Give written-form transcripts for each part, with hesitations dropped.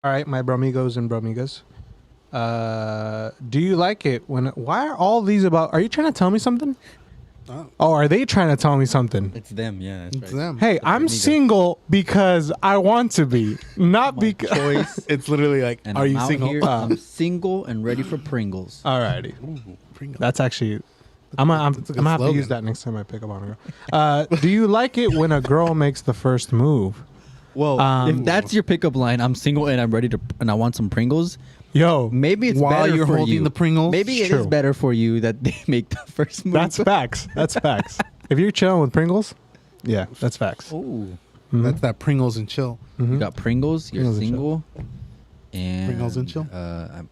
All right, my bromigos and bromigas. Do you like it when? Why are all these about? Are you trying to tell me something? Oh, are they trying to tell me something? It's them, yeah. That's It's right. them. Hey, I'm bromigos. single because I want to be, not because. Choice. It's literally like, And are I'm you out single? Here, I'm single and ready for Pringles. Alrighty, Ooh, Pringles. that's actually. I'm gonna That's a good have to slogan. use that next time I pick up on a girl. Do you like it when a girl makes the first move? Well, If that's your pickup line, I'm single and I'm ready to, and I want some Pringles. Yo, Maybe it's While better you're for holding you. the Pringles? Maybe It's it is true. better for you that they make the first move. that's facts. That's facts. If you're chilling with Pringles, yeah, that's facts. Oh, that's that Pringles and chill. you got Pringles. You're Pringles and single. And Pringles and chill?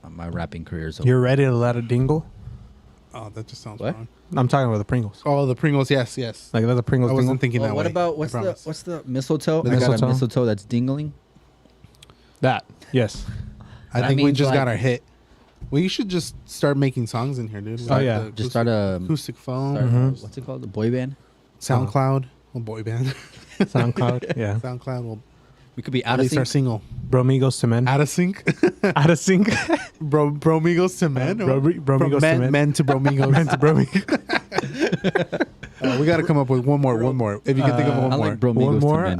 My rapping career is over. You're ready to let it dingle. Oh, that just sounds What? wrong. I'm talking about the Pringles. Oh, the Pringles. Yes, yes. Like that's a Pringles I dingle. wasn't thinking Well, that what way. about I what's promise. the mistletoe? The I got a mistletoe? mistletoe that's dingling. That yes. I That think we means, just got like- our hit. We should just start making songs in here, dude. Oh, yeah. The Just start a acoustic phone, start, Mhm. what's it called? The boy band. SoundCloud, well, boy band, SoundCloud. Yeah. SoundCloud. Will We could be out of release our sync. single. Bromigos to men. Out of sync, Out of sync. bromigos to men, or Bromigos from to men. men to bromigos. Men to bromigos. We got to come up with one more. If you can think of one I more. like bromigos One to more. men.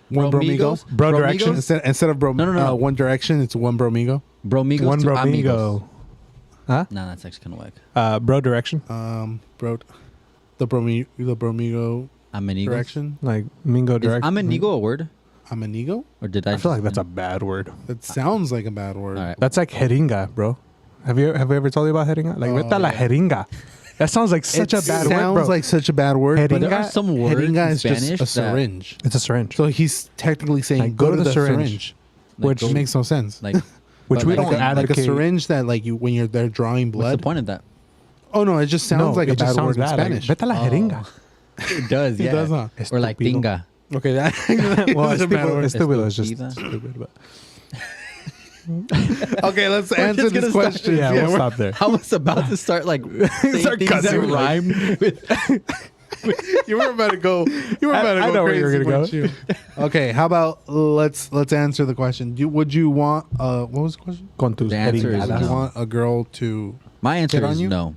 One bromigo. Bromigos? Bro Bromigos? direction. Instead of No, no, no. One Direction, it's one bromigo. Bromigos One to bromigo. amigos. Huh? No, that's actually kind of whack. Bro direction. Bro, the bromigo Amigos. direction. Like Mingo Is direction. amigo a word? Amenigo. Or did I? I feel just- like that's a bad word. That sounds like a bad word. All right. That's like jeringa, bro. Have we ever told you about jeringa? Like, vete a la yeah. jeringa. That sounds like such a bad word, sounds bro. like such a bad word. But There are Jeringa- some words jeringa in is Spanish just a that- syringe. It's a syringe, So he's technically saying, Like, go to the syringe. like, which go- It makes no sense. like which but we like don't a- like a advocate. syringe that like you when you're there drawing what's the blood. point of that? Oh no, it just sounds like a it just bad sounds word in bad, like, Spanish. vete a la jeringa. It does, It yeah. does not. Or like Estúpido. tinga. Okay, that Well, is a bad word. estúpido is just Estúpida. stupid. But Okay, let's answer just this gonna start- question. yeah, we'll stop there. I was about to start like saying Start things that cussing, like- rhyme with You were about to go. You were about to I go know where crazy. you were gonna weren't you? Okay, how about let's answer the question. Would you want what was the question? Con tus The answer is Would jeringadas. you no. want a girl to? My answer Hit on is you? no.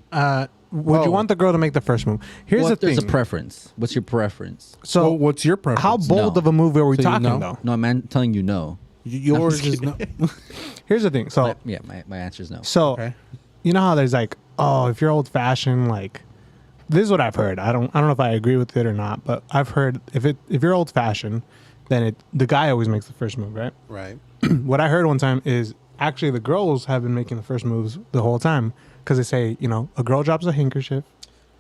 Would you Oh. want the girl to make the first move? Here's Well, the if there's thing. a preference. What's your preference? So, Well, what's your preference? how bold No. of a move are we So you talking know? though? No, I'm telling you no. Yours is no. Here's the thing. So, Yeah, my answer is no. Okay. you know how there's like, oh, if you're old fashioned, like, this is what I've heard. I don't know if I agree with it or not, but I've heard if you're old fashioned, then the guy always makes the first move, right? Right. What I heard one time is actually the girls have been making the first moves the whole time because they say, you know, a girl drops a handkerchief,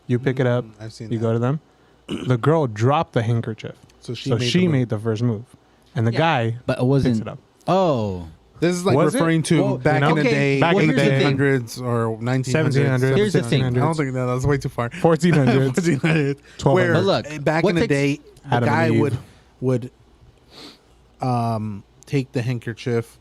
you pick it up, I've seen you that. go to them. The girl dropped the handkerchief, So she so made she the move. made the first move, and the guy But it picks wasn't. it up. Oh, This is like Was it? referring to Well, back you know, in the okay, day, back in the day. 1800s or 1900s. 1700s, Here's the thing. I don't think that was way too far. 1400s, 1400s. 1200s. Where But look, back what in the takes- day, the Adam and guy Eve. would take the handkerchief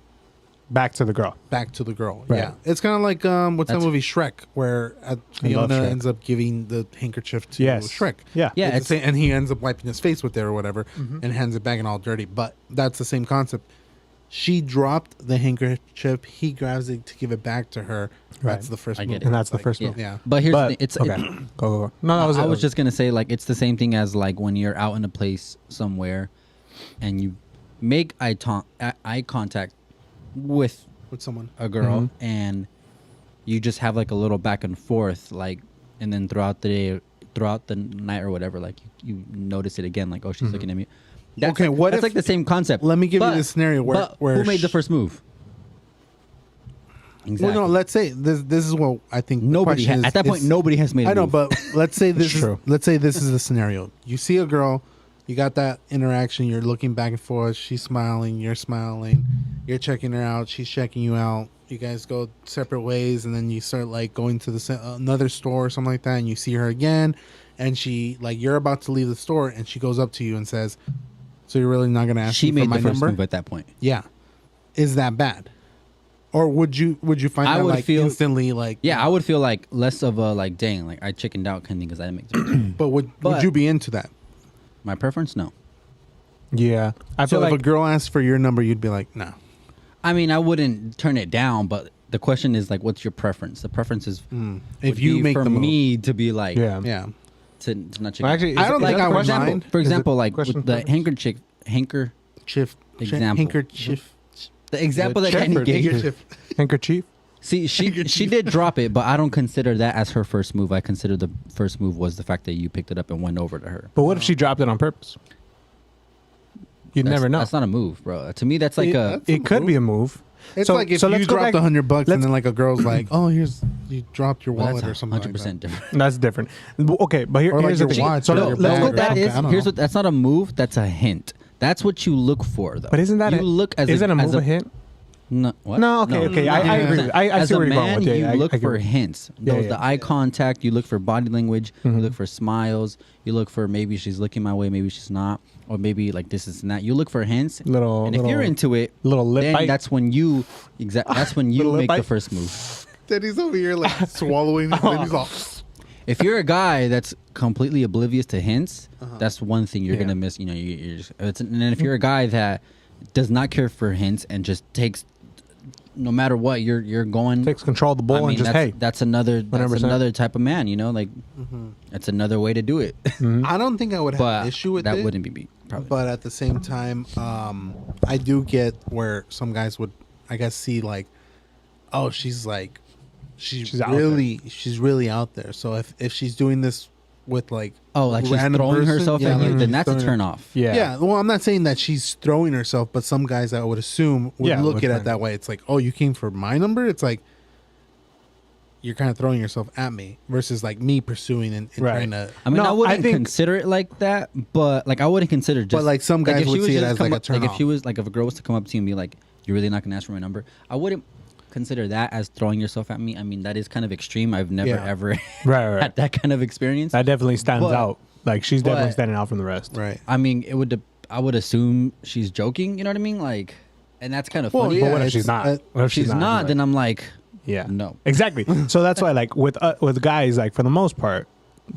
back to the girl. back to the girl. Right. Yeah, it's kind of like what's that That's- movie Shrek, where love Fiona Shrek. ends up giving the handkerchief to Yes. Shrek. Yeah. Yeah, It's it's the same- and he ends up wiping his face with it or whatever, and hands it back and all dirty. But that's the same concept. She dropped the handkerchief. He grabs it to give it back to her. That's Right. the first I move. get it. And that's the Like, first yeah. move. Yeah. But here's the But thing. It's okay. Go. No, that was it. I was just gonna say like it's the same thing as like when you're out in a place somewhere, and you make eye contact with With someone. a girl, Mhm. and you just have like a little back and forth, like, and then throughout the day, throughout the night or whatever, like you notice it again, like, oh, she's looking at me. That's Okay, like, what that's if- like the same concept. Let me give you But- this scenario where but who made the first move? Exactly. Well, no. Let's say this is what I think. the Nobody question is- at that point. is- Nobody has made. A I know, move. but let's say this is true. let's say this is the scenario. You see a girl, you got that interaction. You're looking back and forth. She's smiling. You're smiling. You're checking her out. She's checking you out. You guys go separate ways, and then you start like going to another store or something like that, and you see her again, and she like you're about to leave the store, and she goes up to you and says, "So you're really not going to ask she me for made my the first number?" move at that point. Yeah, is that bad? Or would you find I that would like feel- instantly like Yeah, I would feel like less of a like, dang, like I chickened out kind of thing because I didn't make the first move. But would But- you be into that? My preference, no. Yeah. I So feel if like a girl asked for your number, you'd be like, "No." I mean, I wouldn't turn it down, but the question is like, what's your preference? The preference is If would you be make for the move. me to be like, Yeah. Yeah. to not check. Well, actually, I don't think I would mind. For Is it example, like question with the preference? hanker. Chief. Example. Handkerchief. The example that Chef Kenny or gave. Handkerchief. handkerchief. See, she did drop it, but I don't consider that as her first move. I consider the first move was the fact that you picked it up and went over to her. But what if she dropped it on purpose? You'd never know. That's not a move, bro. To me, that's like a. That's a It could move. be a move. It's So- like if so you let's go dropped back- $100 let's- and then like a girl's like, oh, you dropped your Well, wallet or that's something. 100% different. That's different. Okay, but Or like here's the your thing. watch So or let- your let's bag go or back. something. I don't Here's know. what. That's not a move. That's a hint. That's what you look for, though. But isn't that you look as isn't a as move a hint? No, what? No, okay. I agree. As I see a where you're going man, with it. you I look get for it. hints. Yeah, Those yeah. the eye contact. You look for body language. Mhm. You look for smiles. You look for maybe she's looking my way, maybe she's not, or maybe like this is not. You look for hints. Little, And if you're into it, little lip then bite. that's when you That's when you Little lip make the bite. first move. Teddy's over here like swallowing. And he's all, If you're a guy that's completely oblivious to hints, Uh-huh. that's one thing you're Yeah. gonna miss. You know, you're just, and then if you're a guy that does not care for hints and just takes, no matter what, you're going. takes control of the bull I mean, and just that's, hey. that's another 100%. type of man. You know, like that's another way to do it. I don't think I would have but an issue with that it. wouldn't be me. Probably. But at the same time, I do get where some guys would, I guess, see like, oh, she's She's out she's really out there. So if she's doing this with like, Oh, like she's random throwing person, herself yeah, at you, like then she's that's a throwing- turn off. Yeah. Well, I'm not saying that she's throwing herself, but some guys I would assume would Yeah, look would at it find- that way. It's like, oh, you came for my number. It's like you're kind of throwing yourself at me versus like me pursuing and Right. trying to. I mean, No, I wouldn't I think- consider it like that, but like I wouldn't consider just. But, like, some guys if would she was see it just as, come like, a up- turn Like if she off. was like if a girl was to come up to you and be like, "You're really not gonna ask for my number," I wouldn't consider that as throwing yourself at me. I mean, that is kind of extreme. I've never Yeah. ever Right. had that kind of experience. That definitely stands But- out. Like she's definitely but- standing out from the rest. Right. I mean, it would. I would assume she's joking. You know what I mean? Like, and that's kind of Well, funny. yeah, But what if it's, she's not? uh, What if She's not, then I'm like, Yeah. no. Exactly. So that's why, like, with guys, like for the most part,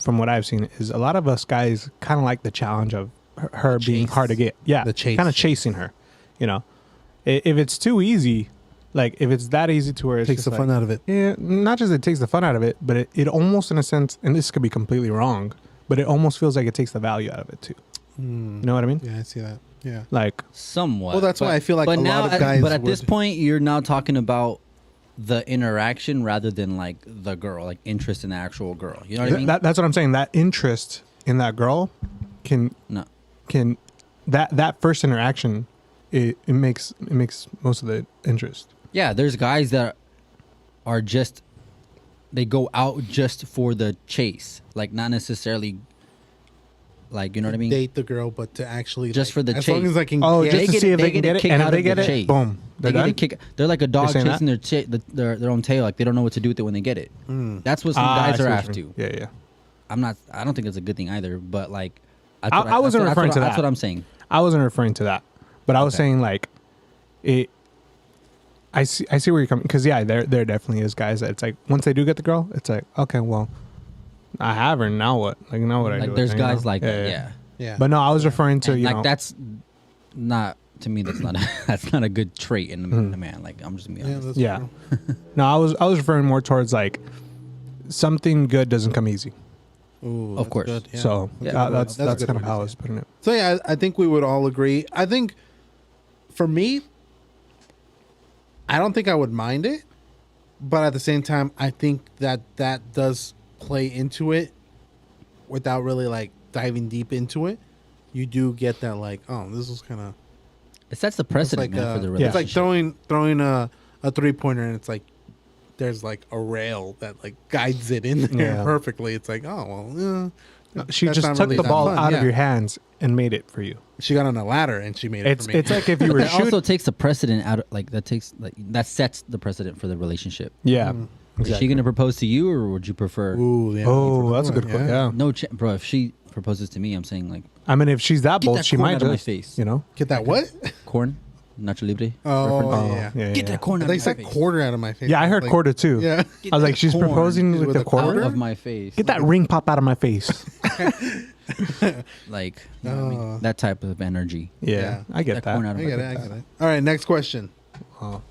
from what I've seen, is a lot of us guys kind of like the challenge of her being chase. hard to get. Yeah, The chase. kind of chasing her. You know, if it's too easy, like if it's that easy to where it's Takes just the fun like- out of it. Yeah, not just it takes the fun out of it, but it almost, in a sense, and this could be completely wrong, but it almost feels like it takes the value out of it too. You know what I mean? Yeah, I see that. Yeah. Like, Somewhat. Well, that's why I feel like but a now, lot of guys But at this would- point, you're now talking about the interaction rather than like the girl, like interest in the actual girl. You know what I mean? that's what I'm saying. That interest in that girl can No. that first interaction, it makes most of the interest. Yeah, there's guys that are just they go out just for the chase, like not necessarily. Like, you know what I mean? Date the girl, but to actually Just like, for the as long chase. as I can. Oh, get, just to see if they can get it, kick and if out they of get the it, chase. boom, They they're get a done. kick. They're like a dog saying chasing their own tail. Like they don't know what to do with it when they get it. That's what some I guys see are what after. you mean. Yeah. I don't think it's a good thing either. But like, I wasn't referring to That's that. what I'm saying. I wasn't referring to that, but I was Okay. saying like, it. I see where you're coming, because yeah, there definitely is guys that it's like once they do get the girl, it's like, okay, well, I have her, now what? Like now what I do? Like with there's her, you guys know? like that. Yeah. Yeah. But no, I was referring to And, you like know that's not to me. That's not that's not a good trait in a man. Like I'm just gonna be yeah, honest. that's yeah. true. No, I was referring more towards like something good doesn't come easy. Ooh, Of that's course. good. Yeah. So Yeah. that's a kind good of way to how I say was it. putting it. So yeah, I think we would all agree. I think for me, I don't think I would mind it, but at the same time, I think that does play into it without really like diving deep into it. You do get that like, oh, this is kind of It sets the it's precedent, like man, for the it's relationship. like throwing a 3-pointer and it's like there's like a rail that like guides it in there Yeah. perfectly. It's like, oh well, She that's just not took really the that ball fun. out Yeah. of your hands and made it for you. She got on a ladder and she made it for me. It's like if you were It also shooting. takes the precedent out. Like that sets the precedent for the relationship. Yeah. Is she Exactly. gonna propose to you, or would you prefer? Ooh, yeah, Oh, that's a good question. Yeah. No, bro. If she proposes to me, I'm saying like I mean, if she's that Get bold, that she corn might out of my just, face. you know. Get that what? corn, Nacho Libre. Oh, reference. yeah. Get that corn out They of my said face. quarter out of my face. Yeah, I heard Like, quarter too. Yeah. I was like, she's corn proposing with with the a quarter. out quarter? of my face. Get that ring pop out of my face. Like you know what I mean? That type of energy. Yeah, I get That corn that. out of I my get it. I face. get it. All right, next question. Oh.